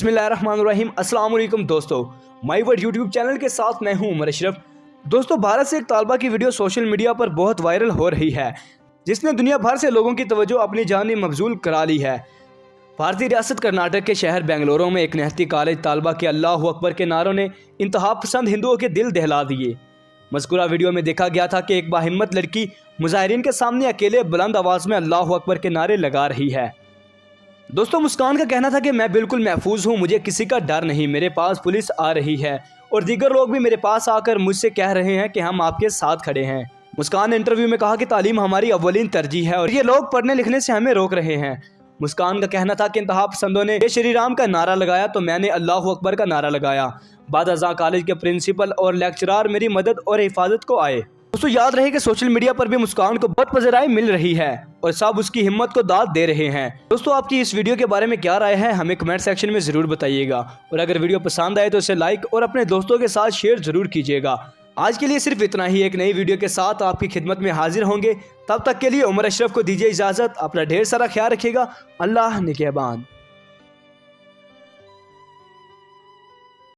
बिस्मिल्लाहिर्रहमानिर्रहीम। अस्सलाम वालेकुम दोस्तों, माई वर्ड यूट्यूब चैनल के साथ मैं हूं उमर अशरफ। दोस्तों, भारत से एक तालबा की वीडियो सोशल मीडिया पर बहुत वायरल हो रही है, जिसने दुनिया भर से लोगों की तवज्जो अपनी जानी मबजूल करा ली है। भारतीय रियासत कर्नाटक के शहर बेंगलुरु में एक निहत्ती कॉलेज तालबा के अल्लाह अकबर के नारों ने इंतहा पसंद हिंदुओं के दिल दहला दिए। मज़कूरा वीडियो में देखा गया था कि एक बाहिम्मत लड़की मुजाहिरीन के सामने अकेले बुलंद आवाज़ में अल्लाह अकबर के नारे लगा रही है। दोस्तों, मुस्कान का कहना था कि मैं बिल्कुल महफूज हूँ, मुझे किसी का डर नहीं, मेरे पास पुलिस आ रही है और दीगर लोग भी मेरे पास आकर मुझसे कह रहे हैं कि हम आपके साथ खड़े हैं। मुस्कान ने इंटरव्यू में कहा कि तालीम हमारी अव्वलीन तरजीह है और ये लोग पढ़ने लिखने से हमें रोक रहे हैं। मुस्कान का कहना था कि इंतहा पसंदों ने जय श्री राम का नारा लगाया तो मैंने अल्लाह अकबर का नारा लगाया। बाद अज़ा कॉलेज के प्रिंसिपल और लेक्चरार मेरी मदद और हिफाजत को आए। दोस्तों, याद रहे कि सोशल मीडिया पर भी मुस्कान को बहुत पज़राई मिल रही है और सब उसकी हिम्मत को दाद दे रहे हैं। दोस्तों, आपकी इस वीडियो के बारे में क्या राय है, हमें कमेंट सेक्शन में ज़रूर बताइएगा और अगर वीडियो पसंद आए तो इसे लाइक और अपने दोस्तों के साथ शेयर ज़रूर कीजिएगा। आज के लिए सिर्फ इतना ही। एक नई वीडियो के साथ आपकी खिदमत में हाजिर होंगे। तब तक के लिए उमर अशरफ को दीजिए इजाज़त। अपना ढेर सारा ख्याल रखिएगा। अल्लाह निगहबान।